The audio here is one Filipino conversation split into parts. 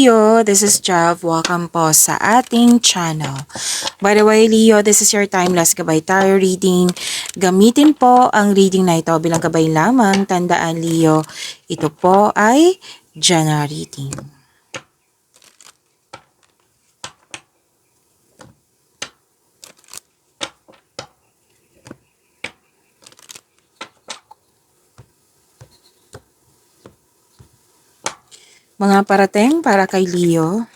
Leo, this is Jav. Welcome po sa ating channel. By the way, Leo, this is your timeless gabay tarot reading. Gamitin po ang reading na ito bilang gabay lamang. Tandaan, Leo, ito po ay general reading. Mga parating para kay Leo.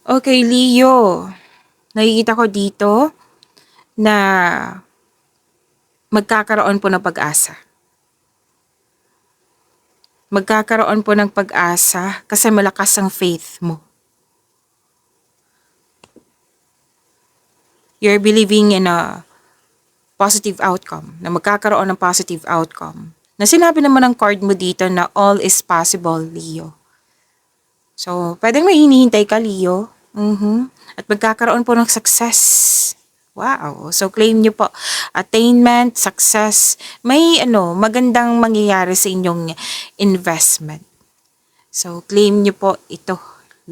Okay, Leo. Nakikita ko dito na magkakaroon po ng pag-asa. Magkakaroon po ng pag-asa kasi malakas ang faith mo. You're believing in a positive outcome, na magkakaroon ng positive outcome. Na sinabi naman ng card mo dito na all is possible, Leo. So, pwedeng may hinihintay ka, Leo. At magkakaroon po ng success. Wow. So, claim nyo po. Attainment, success. May magandang mangyayari sa inyong investment. So, claim nyo po ito,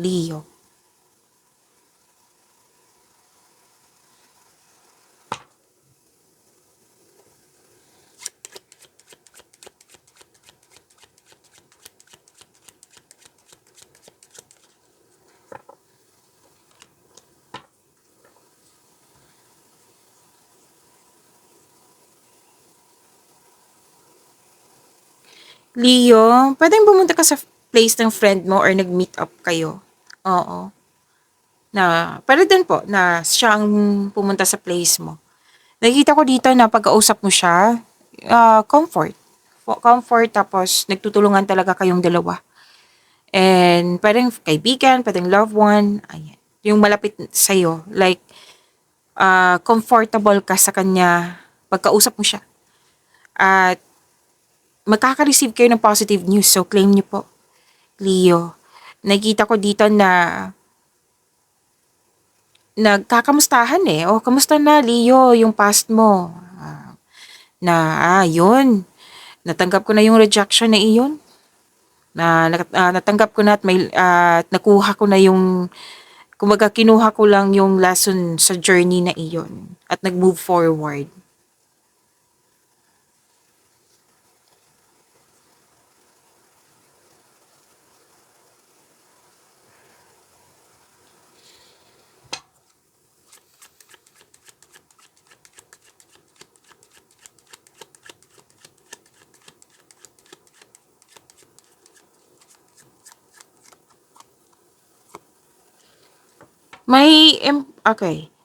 Leo. Leo, pwedeng pumunta ka sa place ng friend mo or nag-meet up kayo. Oo. Na, pwede din po na siya ang pumunta sa place mo. Nakikita ko dito na pag-kausap mo siya, comfort. Comfort, tapos nagtutulungan talaga kayong dalawa. And pwedeng kaibigan, pwedeng loved one, ayan. Yung malapit sa'yo, like, comfortable ka sa kanya, pagkausap mo siya. At magkaka-receive kayo ng positive news, so claim niyo po, Leo. Nakikita ko dito na nagkakamustahan eh. O, kamusta na, Leo, yung past mo? Yun. Natanggap ko na yung rejection na iyon. Natanggap ko na at nakuha ko na yung, kumbaga kinuha ko lang yung lesson sa journey na iyon. At nag-move forward.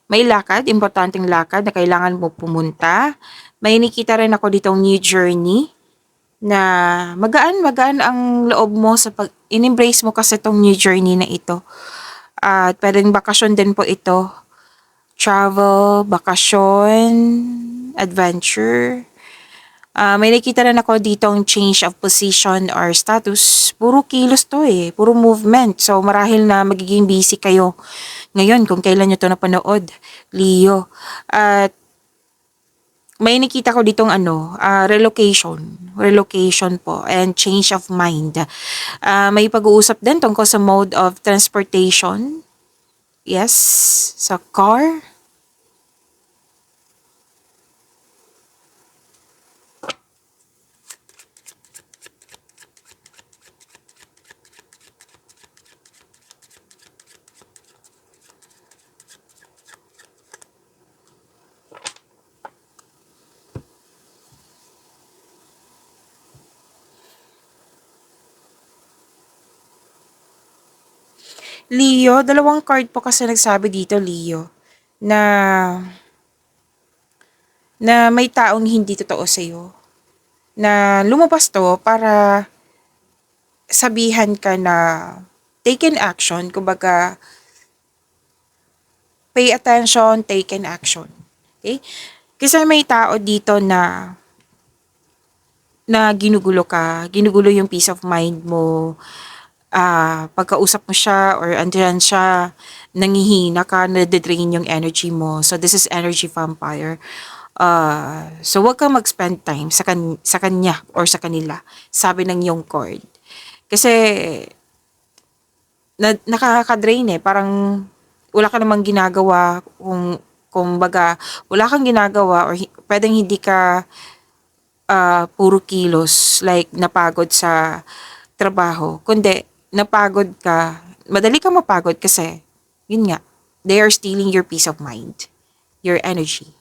May lakad, importanteng lakad na kailangan mo pumunta. May nakita rin ako ditong new journey na magaan ang loob mo sa in-embrace mo kasi itong new journey na ito. At pwedeng bakasyon din po ito. Travel, bakasyon, adventure. May nakita rin ako ditong change of position or status. Puro kilos to eh. Puro movement. So marahil na magiging busy kayo ngayon kung kailan nyo to napanood, Leo. At may nakita ko ditong relocation po and change of mind. May pag-uusap din tungkol sa mode of transportation. Yes, sa car. Leo, dalawang card po kasi nagsabi dito, Leo, na may taong hindi totoo sa'yo. Na lumabas to para sabihan ka na take an action, kumbaga pay attention, take an action. Okay? Kasi may tao dito na na ginugulo yung peace of mind mo, pagkausap mo siya or andiyan siya, nangihina ka, nade-drain yung energy mo. So, this is energy vampire. So, wag kang mag-spend time sa kanya or sa kanila. Sabi ng yung cord. Kasi, nakaka-drain eh. Parang, wala ka namang ginagawa kung baga, wala kang ginagawa or pwedeng hindi ka puro kilos, like napagod sa trabaho, kundi napagod ka, madali ka mapagod kasi, yun nga, they are stealing your peace of mind, your energy.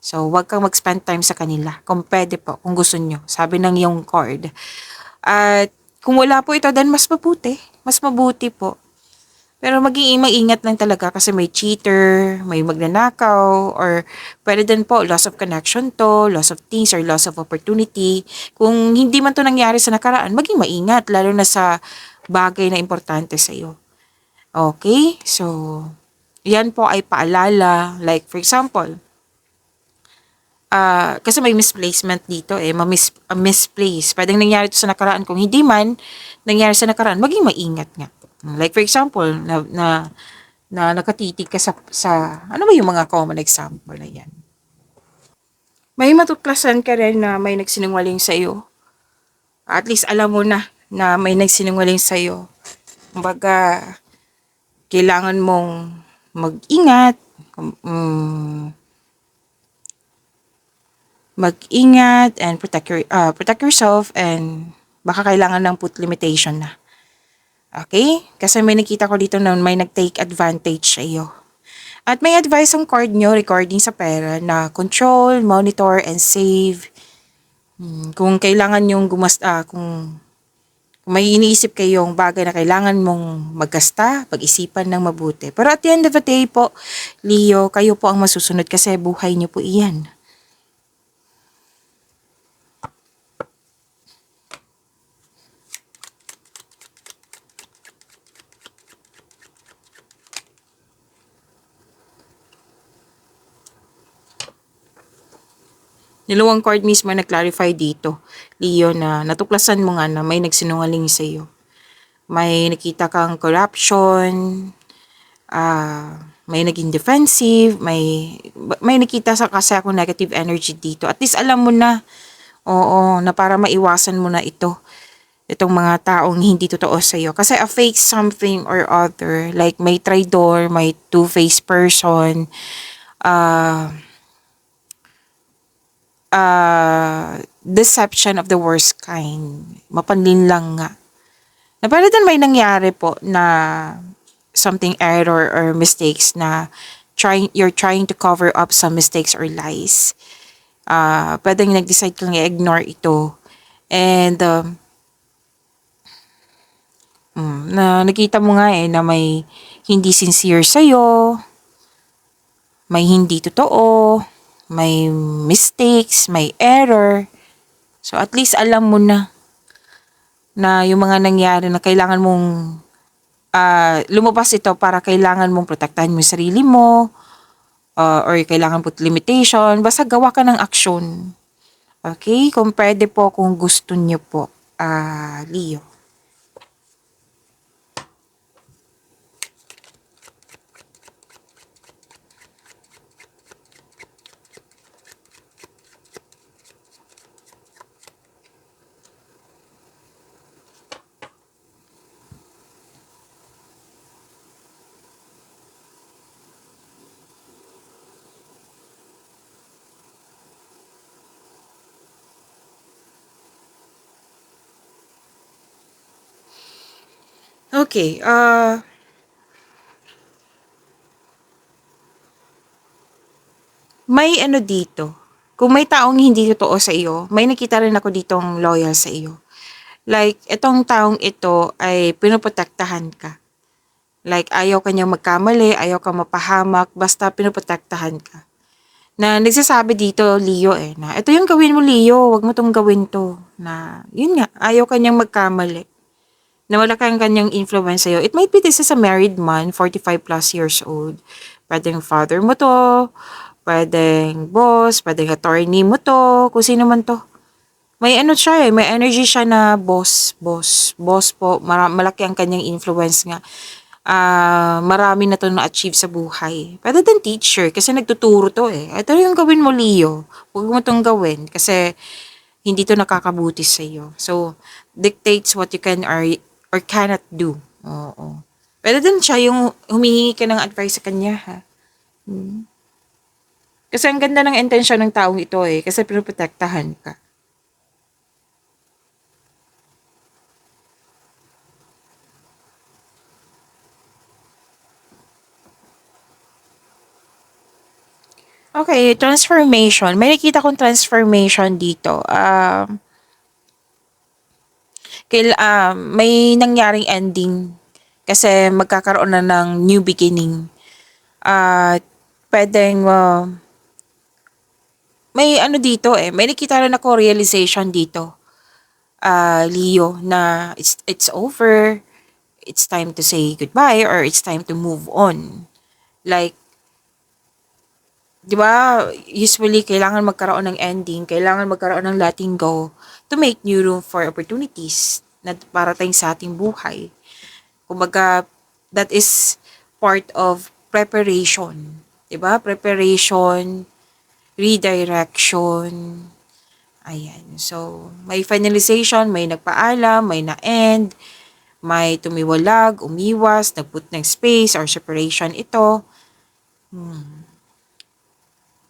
So, wag kang mag-spend time sa kanila. Kung pwede po, kung gusto nyo. Sabi ng yung card. At kung wala po ito, then mas mabuti. Mas mabuti po. Pero maging maingat lang talaga kasi may cheater, may magnanakaw, or pwede din po loss of connection to, loss of things, or loss of opportunity. Kung hindi man to nangyari sa nakaraan, maging maingat, lalo na sa bagay na importante sa iyo. Okay? So, yan po ay paalala. Like, for example, kasi may misplacement dito eh, misplace. Pwedeng nangyari ito sa nakaraan. Kung hindi man nangyari sa nakaraan, maging maingat nga. Like for example, na nakatitig ka sa ano ba yung mga common example na yan? May matuklasan ka rin na may nagsinungaling sa iyo. At least alam mo na may nagsinungaling sa iyo. Kumbaga, kailangan mong mag-ingat, um, mag-ingat and protect yourself, and baka kailangan ng put limitation na. Okay? Kasi may nakita ko dito na may nag-take advantage sa iyo. At may advice ang card nyo regarding sa pera na control, monitor, and save. Kung kailangan yung kung may iniisip kayong bagay na kailangan mong maggasta, pag-isipan ng mabuti. Pero at the end of the day po, Leo, kayo po ang masusunod kasi buhay nyo po iyan. Dalawang card mismo na-clarify dito, Leo, na natuklasan mo nga na may nagsinungaling sa iyo. May nakita kang corruption, may naging defensive, may nakita sa kasi ako negative energy dito. At least alam mo na, oo, na para maiwasan mo na itong mga taong hindi totoo sa iyo. Kasi a fake something or other, like may traitor, may two-faced person, deception of the worst kind. Mapanlin lang nga. Na pwede din may nangyari po na something error or mistakes na you're trying to cover up some mistakes or lies. Pwedeng nag-decide kang i-ignore ito. And na nakita mo nga eh na may hindi sincere sa'yo, may hindi totoo, may mistakes, may error. So at least alam mo na yung mga nangyari na kailangan mong lumabas ito para kailangan mong protektahan mo yung sarili mo, or kailangan put limitation, basta gawa ka ng aksyon. Okay? Kung pwede po, kung gusto niyo po, Leo. Okay, may ano dito. Kung may taong hindi totoo sa iyo, may nakita rin ako ditong loyal sa iyo. Like, itong taong ito ay pinoprotektahan ka. Like, ayaw kanyang magkamali, ayaw ka mapahamak, basta pinoprotektahan ka. Na nagsasabi dito, Leo na ito yung gawin mo, Leo, wag mo tong gawin to. Na, yun nga, ayaw kanyang magkamali. Na wala kang kanyang influence sa'yo. It might be this is a married man, 45 plus years old. Pwedeng father mo to, pwedeng boss, pwedeng attorney mo to, kung sino man to. May ano siya eh, may energy siya na boss po, malaki ang kanyang influence nga. Marami na 'to na-achieve sa buhay. Better than teacher kasi nagtuturo 'to eh. Ito yung gawin mo, Leo. Huwag mo 'tong gawin kasi hindi 'to nakakabuti sa iyo. So, dictates what you can or cannot do. Oo. Better than siya yung humihingi ka ng advice sa kanya, ha? Hmm. Kasi ang ganda ng intensyon ng taong ito eh, kasi pinoprotektahan ka. Okay, transformation. May nakita kong transformation dito. May nangyaring ending kasi magkakaroon na ng new beginning. At pwedeng may ano dito eh, may nakita rin ako realization dito. Leo, na it's over, it's time to say goodbye or it's time to move on. Like, 'di ba, usually kailangan magkaroon ng ending, kailangan magkaroon ng letting go to make new room for opportunities na parating sa ating buhay. Kumbaga, that is part of preparation. 'Di ba? Preparation, redirection. Ayan. So, may finalization, may nagpaalam, may na-end, may tumiwalag, umiwas, nagput ng space or separation ito.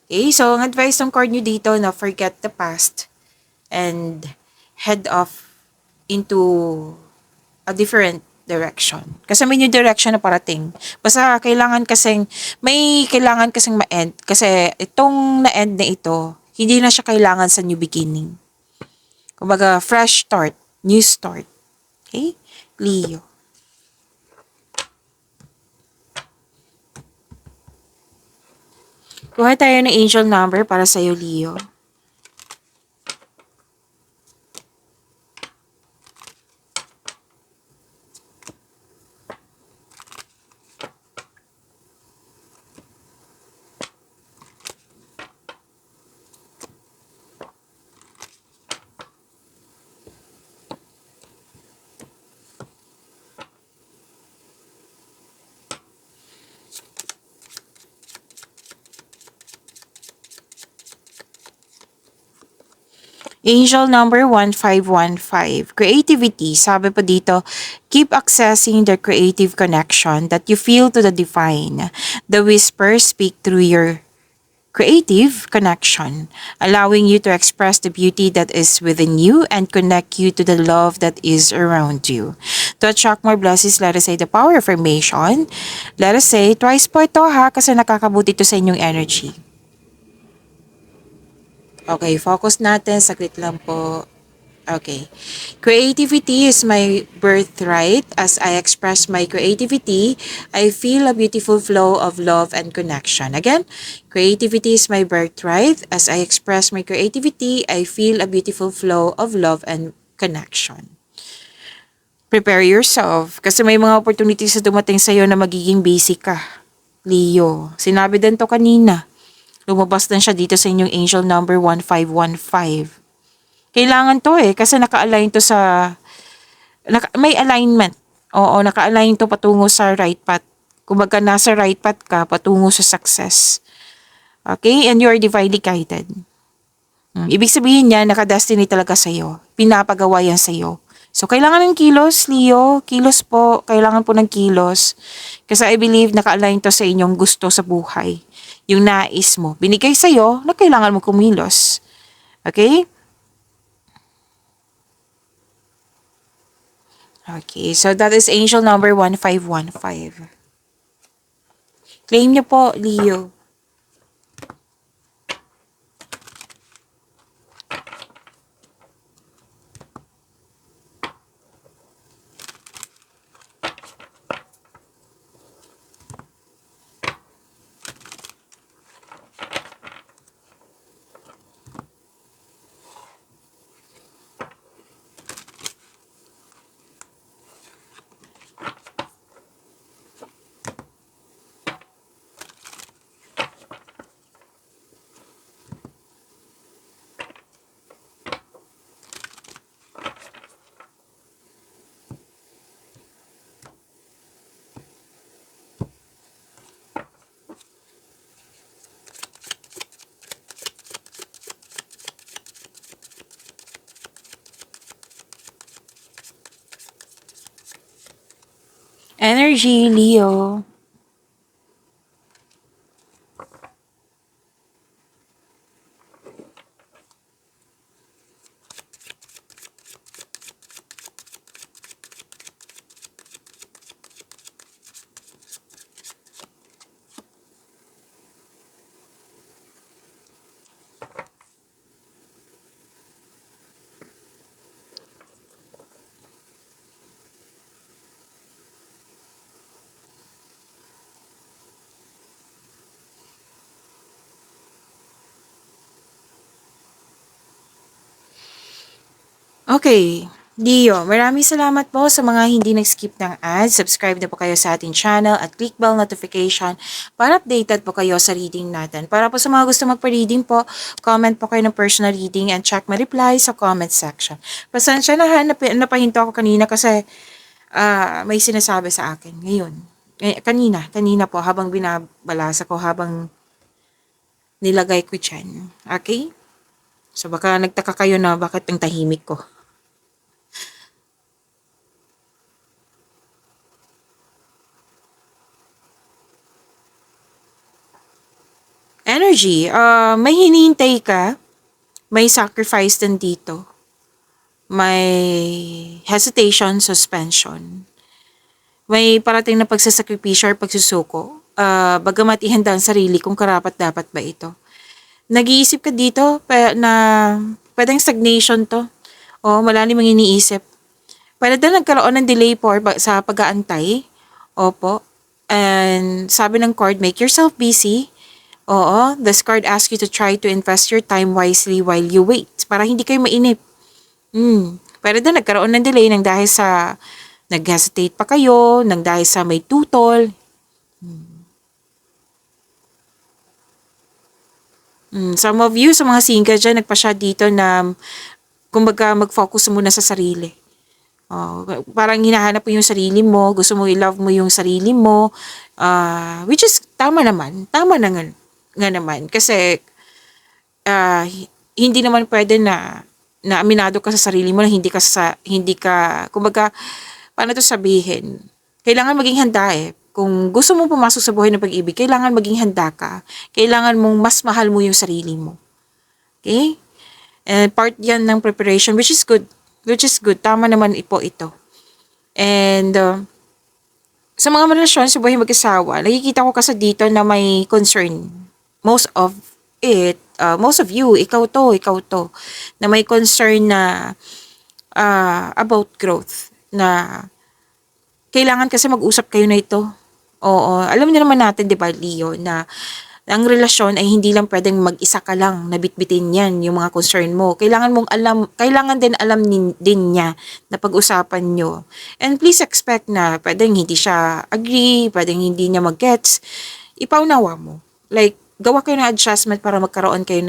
Okay, so ang advice ng card nyo dito na forget the past and head off into a different direction. Kasi may new direction na parating. Basta may kailangan kasing ma-end. Kasi itong na-end na ito, hindi na siya kailangan sa new beginning. Kumbaga, fresh start, new start. Okay? Leo. Kuha tayo ng angel number para sa'yo, Leo. Angel number 1515. Creativity. Sabi po dito, keep accessing the creative connection that you feel to the divine. The whispers speak through your creative connection, allowing you to express the beauty that is within you and connect you to the love that is around you. To attract more blessings, let us say the power of affirmation. Let us say, twice po ito ha, kasi nakakabuti ito sa inyong energy. Okay, focus natin. Saglit lang po. Okay. Creativity is my birthright. As I express my creativity, I feel a beautiful flow of love and connection. Again, creativity is my birthright. As I express my creativity, I feel a beautiful flow of love and connection. Prepare yourself kasi may mga opportunities na dumating sa'yo na magiging busy ka. Leo, sinabi din to kanina. Lumabas din siya dito sa inyong angel number 1515. Kailangan to eh, kasi naka-align to sa, may alignment. Oo, naka-align to patungo sa right path. Kumbaga nasa right path ka, patungo sa success. Okay? And you are divinely guided. Ibig sabihin niya, naka-destiny talaga sa'yo. Pinapagawa yan sa'yo. So, kailangan ng kilos, Leo. Kilos po. Kailangan po ng kilos. Kasi I believe naka-align to sa inyong gusto sa buhay. Yung nais mo. Binigay sa'yo na kailangan mo kumilos. Okay? Okay, so that is angel number 1515. Claim niyo po, Leo. Energy, Leo. Okay, Leo, maraming salamat po sa mga hindi nag-skip ng ads. Subscribe na po kayo sa ating channel at click bell notification para updated po kayo sa reading natin. Para po sa mga gusto magpa-reading po, comment po kayo ng personal reading and check my reply sa comment section. Pasensya na ha, napahinto ako kanina kasi may sinasabi sa akin ngayon. Kanina po habang binabalasa ko, habang nilagay ko dyan. Okay? So baka nagtaka kayo na bakit ang tahimik ko. Energy, may hinihintay ka, may sacrifice din dito, may hesitation, suspension, may parating na pagsasakripisyo or pagsusuko, bagamat ihanda ang sarili kung karapat-dapat ba ito. Nag-iisip ka dito na pwedeng stagnation to, o malalim ang iniisip. Pwede din nagkaroon ng delay po sa pag-aantay. Opo. And sabi ng card, make yourself busy. Oo, this card asks you to try to invest your time wisely while you wait para hindi kayo mainip. Pero doon nagkaroon ng delay nang dahil sa nag-hesitate pa kayo, nang dahil sa may tutol. Some of you, sa mga single dyan, nagpa-siya dito na kumbaga mag-focus muna sa sarili. Oh, parang hinahanap mo yung sarili mo, gusto mo i-love mo yung sarili mo, which is tama naman. Tama na nga naman. Kasi hindi naman pwede na aminado ka sa sarili mo na hindi ka kumbaga paano to sabihin, kailangan maging handa eh. Kung gusto mo pumasok sa buhay ng pag-ibig, kailangan maging handa ka. Kailangan mong mas mahal mo yung sarili mo. Okay? And part yan ng preparation, which is good. Which is good. Tama naman po ito. And sa mga relasyon sa buhay mag-asawa, nakikita ko kasi dito na may concern. Most of you, ikaw to, na may concern na about growth, na kailangan kasi mag-usap kayo na ito. Oo, alam niyo naman natin, di ba, Leo, na ang relasyon ay hindi lang pwedeng mag-isa ka lang na bitbitin yan, yung mga concern mo. Kailangan din alam din niya na pag-usapan nyo. And please expect na pwedeng hindi siya agree, pwedeng hindi niya mag-gets. Ipaunawa mo. Like, gawa kayo ng adjustment para magkaroon kayo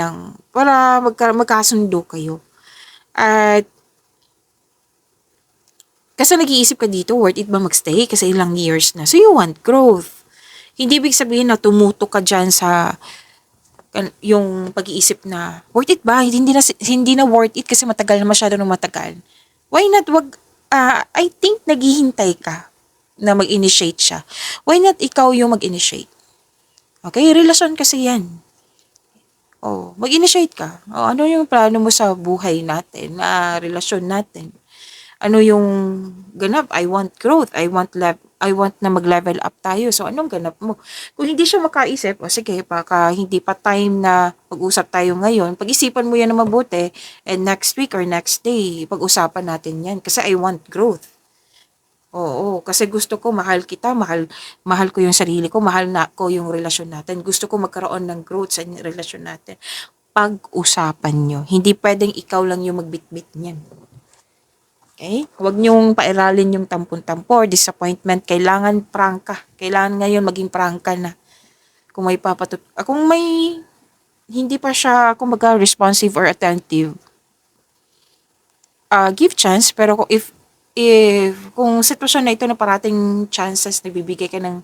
para magkasundo kayo. At kasi nag-iisip ka dito, worth it ba magstay? Kasi ilang years na. So you want growth. Hindi ibig sabihin na tumutok ka dyan sa yung pag-iisip na worth it ba? Hindi na worth it kasi matagal na masyado ng matagal. Why not I think naghihintay ka na mag-initiate siya. Why not ikaw yung mag-initiate? Okay, relasyon kasi yan. Oh, mag-initiate ka. Oh, ano yung plano mo sa buhay natin, relasyon natin? Ano yung ganap? I want growth. I want na mag-level up tayo. So, anong ganap mo? Kung hindi siya makaisip, o sige, baka hindi pa time na pag-usap tayo ngayon, pag-isipan mo yan na mabuti, and next week or next day, pag-usapan natin yan. Kasi I want growth. Oo, kasi gusto ko mahal kita, mahal ko yung sarili ko, mahal na ko yung relasyon natin. Gusto ko magkaroon ng growth sa relasyon natin. Pag-usapan nyo. Hindi pwedeng ikaw lang yung magbitbit niyan. Okay? Huwag niyong pairalin yung tampon-tampo or disappointment. Kailangan prangka. Kailangan ngayon maging prangka na. Kung may hindi pa siya, kumbaga, responsive or attentive, give chance. Pero kung sitwasyon na ito na parating chances, nagbibigay ka ng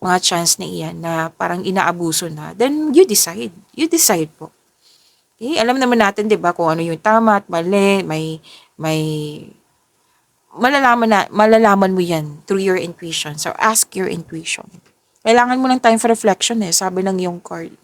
mga chance na iyan na parang inaabuso na, then you decide. You decide po. Okay? Alam naman natin, di ba, kung ano yung tama at mali, may malalaman mo yan through your intuition. So, ask your intuition. Kailangan mo ng time for reflection eh, sabi ng yung card.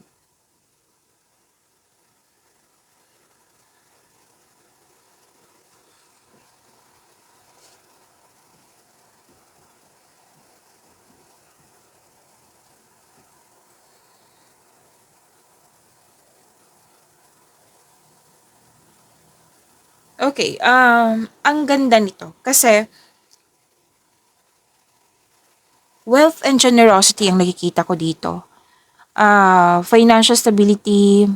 Okay, ang ganda nito. Kasi, wealth and generosity ang nakikita ko dito. Financial stability,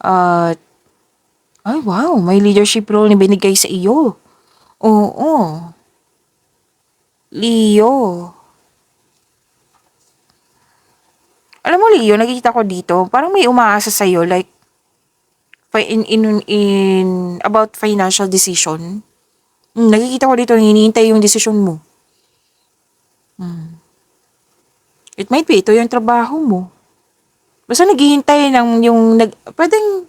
uh, ay wow, may leadership role na binigay sa iyo. Oo, Leo. Alam mo, Leo, nakikita ko dito, parang may umaasa sa'yo, like, in about financial decision. Nakikita ko dito, hinihintay yung decision mo. It might be, ito yung trabaho mo. Basta naghihintay ng pwedeng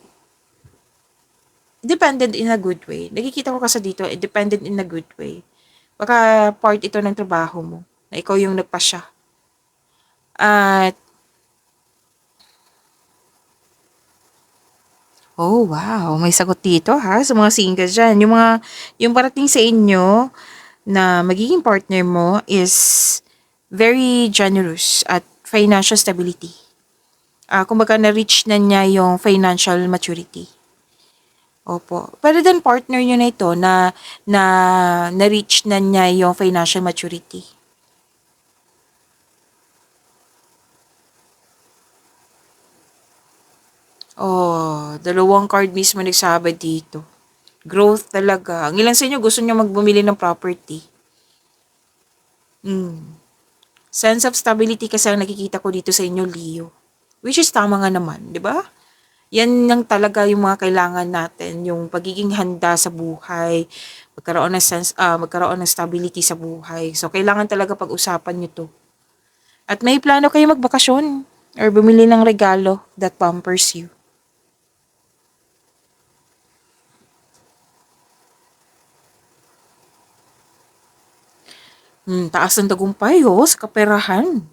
dependent in a good way. Nakikita ko kasi dito, dependent in a good way. Baka part ito ng trabaho mo, na ikaw yung nagpasya. At, oh wow, may sagot dito ha, sa mga single dyan. Yung parating sa inyo, na magiging partner mo is very generous at financial stability. Kumbaga na-reach na niya yung financial maturity. Opo. Pero then partner niyo na ito na na-reach na niya yung financial maturity. Oh, dalawang card mismo nagsabi dito. Growth talaga. Ang ilan sa inyo gusto niyo magbumili ng property. Sense of stability kasi ang nakikita ko dito sa inyo, Leo. Which is tama nga naman, di ba? Yan lang talaga yung mga kailangan natin, yung pagiging handa sa buhay, magkaroon ng stability sa buhay. So, kailangan talaga pag-usapan nyo to. At may plano kayo magbakasyon or bumili ng regalo that pampers you. Taas ng tagumpay, sa kaperahan.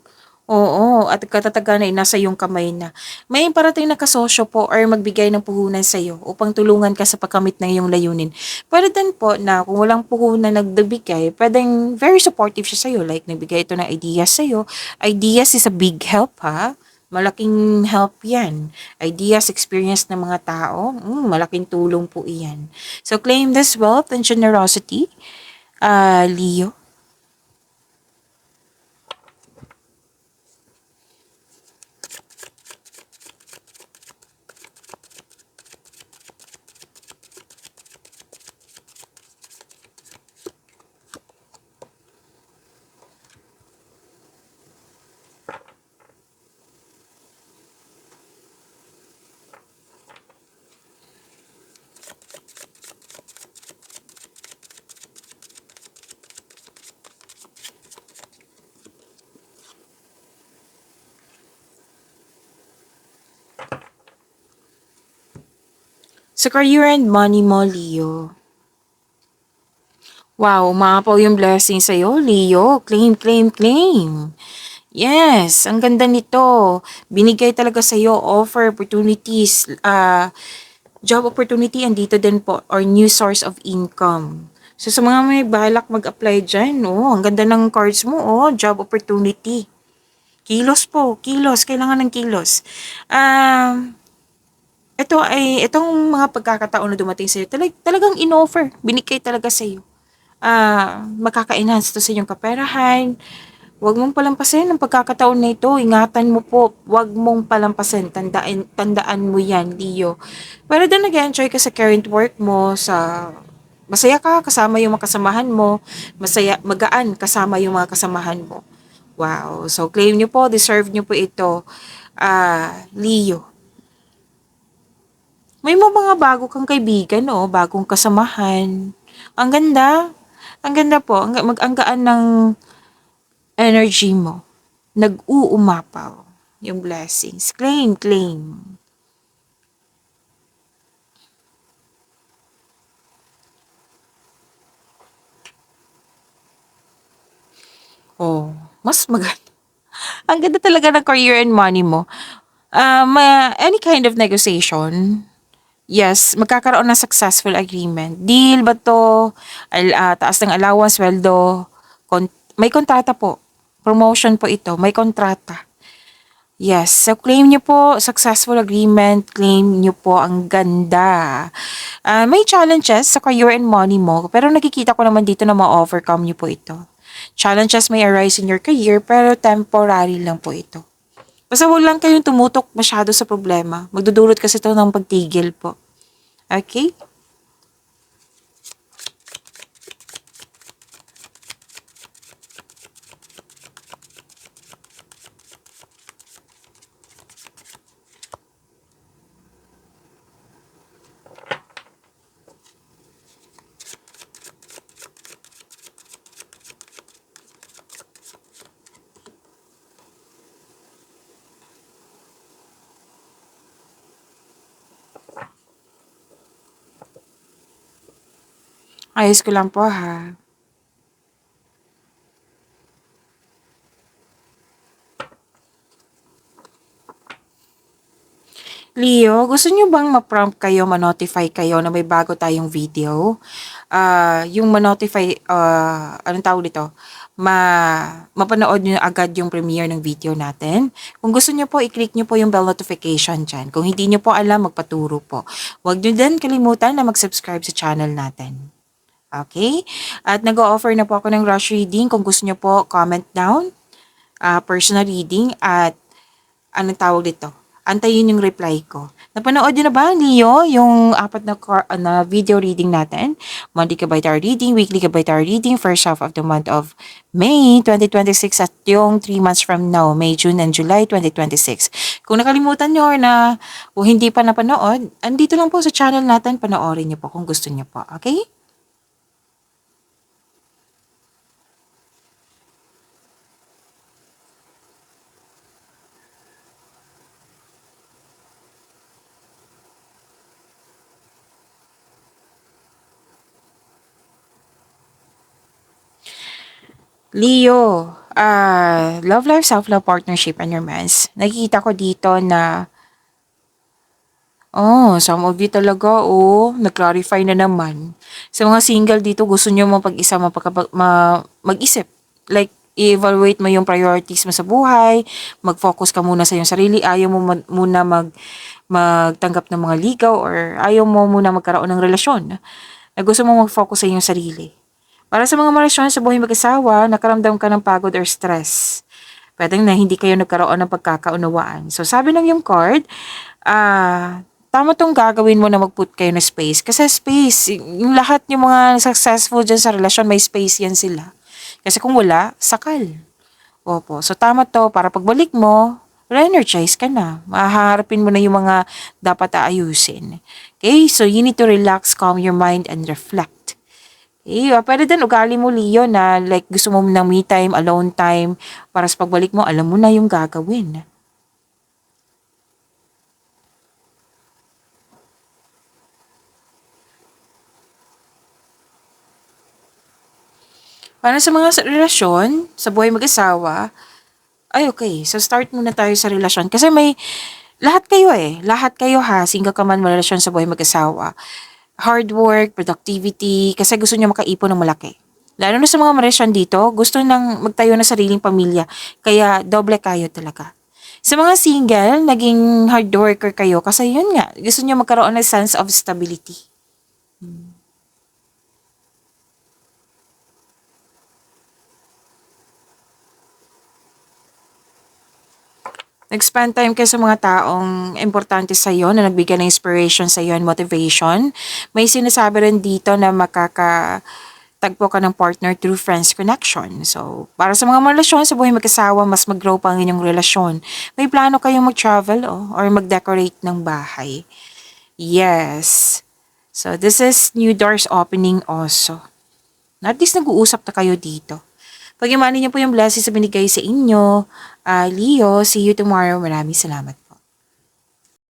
Oo, at katatagan ay nasa iyong kamay na. May parating na kasosyo po or magbigay ng puhunan sa iyo upang tulungan ka sa pagkamit ng iyong layunin. Pwede din po na kung walang puhunan nagbigay, pwedeng very supportive siya sa iyo. Like, nagbigay ito ng ideas sa iyo. Ideas is a big help, ha? Malaking help yan. Ideas, experience ng mga tao, malaking tulong po iyan. So, claim this wealth and generosity, Leo. Sa career and money mo, Leo. Wow, umaapaw yung blessing sa'yo, Leo. Claim, claim, claim. Yes, ang ganda nito. Binigay talaga sa'yo offer, opportunities, job opportunity, andito din po, or new source of income. So, sa mga may balak mag-apply dyan, ang ganda ng cards mo, job opportunity. Kilos po, kilos, kailangan ng kilos. Itong mga pagkakataon na dumating sa'yo, talagang in-offer, binigay talaga sa'yo. Makaka-enhance to sa inyong kaperahan. Huwag mong palampasin ang pagkakataon na ito. Ingatan mo po. Huwag mong palampasin. Tandaan mo yan, Leo. Pero then nag-enjoy ka sa current work mo, masaya ka kasama yung mga kasamahan mo, magaan kasama yung mga kasamahan mo. Wow. So, claim nyo po, deserve nyo po ito, Leo. May mga bago kang kaibigan, bagong kasamahan. Ang ganda. Ang ganda po. Ang gaan ng energy mo. Nag-uumapaw yung blessings. Claim, claim. Oh, mas maganda. Ang ganda talaga ng career and money mo. Any kind of negotiation, yes, magkakaroon ng successful agreement. Deal ba 'to, taas ng allowance, sweldo, may kontrata po. Promotion po ito, may kontrata. Yes, so claim niyo po, successful agreement, claim niyo po, ang ganda. May challenges sa career and money mo, pero nakikita ko naman dito na ma-overcome niyo po ito. Challenges may arise in your career, pero temporary lang po ito. Basta huwag lang kayong tumutok masyado sa problema. Magdudulot kasi ito ng pagtigil po. Okay? Ayos ko lang po ha. Leo, gusto niyo bang ma-prompt kayo, ma-notify kayo na may bago tayong video? Yung ma-notify, anong tawag dito? Mapanood niyo agad yung premiere ng video natin. Kung gusto niyo po, i-click niyo po yung bell notification dyan. Kung hindi niyo po alam, magpaturo po. Huwag niyo din kalimutan na mag-subscribe sa channel natin. Okay? At nag-o-offer na po ako ng rush reading. Kung gusto niyo po, comment down, personal reading, at anong tawag dito? Antayin yung reply ko. Napanood niyo na ba, Leo, yung apat na video reading natin? Monthly ka by tarot reading, weekly ka by tarot reading, first half of the month of May 2026 at yung 3 months from now, May, June, and July 2026. Kung nakalimutan nyo or o hindi pa napanood, andito lang po sa channel natin, panoorin niyo po kung gusto niyo po. Okay? Leo, love life, self-love, partnership, and romance. Nakikita ko dito na, some of you talaga, nag-clarify na naman. Sa mga single dito, gusto nyo mapag-isa, mag-isip. Like, i-evaluate mo yung priorities mo sa buhay, mag-focus ka muna sa iyong sarili, ayaw mo muna magtanggap ng mga ligaw, or ayaw mo muna magkaroon ng relasyon. Gusto mo mag-focus sa iyong sarili. Para sa mga relasyon sa buhay mag-asawa, nakaramdam ka ng pagod or stress. Pwedeng na hindi kayo nagkaroon ng pagkakaunawaan. So, sabi ng yung card, tama tong gagawin mo na mag-put kayo na space. Kasi space, yung lahat yung mga successful dyan sa relasyon, may space yan sila. Kasi kung wala, sakal. Opo. So, tama to, para pagbalik mo, re-energize ka na. Mahaharapin mo na yung mga dapat aayusin. Okay? So, you need to relax, calm your mind, and reflect. Okay? Pwede din ugali mo, Leo, na like gusto mo ng me time, alone time, para sa pagbalik mo, alam mo na yung gagawin. Para sa mga relasyon, sa buhay mag-asawa, ay okay. So start muna tayo sa relasyon. Kasi lahat kayo Lahat kayo ha, single ka man, relasyon sa buhay mag-asawa. Hard work, productivity, kasi gusto niyo makaipon ng malaki. Lalo na sa mga relasyon dito, gusto nang magtayo ng sariling pamilya. Kaya doble kayo talaga. Sa mga single, naging hard worker kayo kasi yun nga, gusto niyo magkaroon ng sense of stability. Nag-spend time kayo sa mga taong importante sa iyo na nagbigay ng inspiration sa iyo and motivation. May sinasabi rin dito na makakatagpo ka ng partner through friends connection. So, para sa mga relasyon sa buhay mag-asawa, mas mag-grow pa ang inyong relasyon. May plano kayong mag-travel or mag-decorate ng bahay. Yes. So, this is new doors opening also. At least nag-uusap na kayo dito. Pag-imanin niyo po yung blessings na binigay sa inyo. Leo, see you tomorrow. Maraming salamat.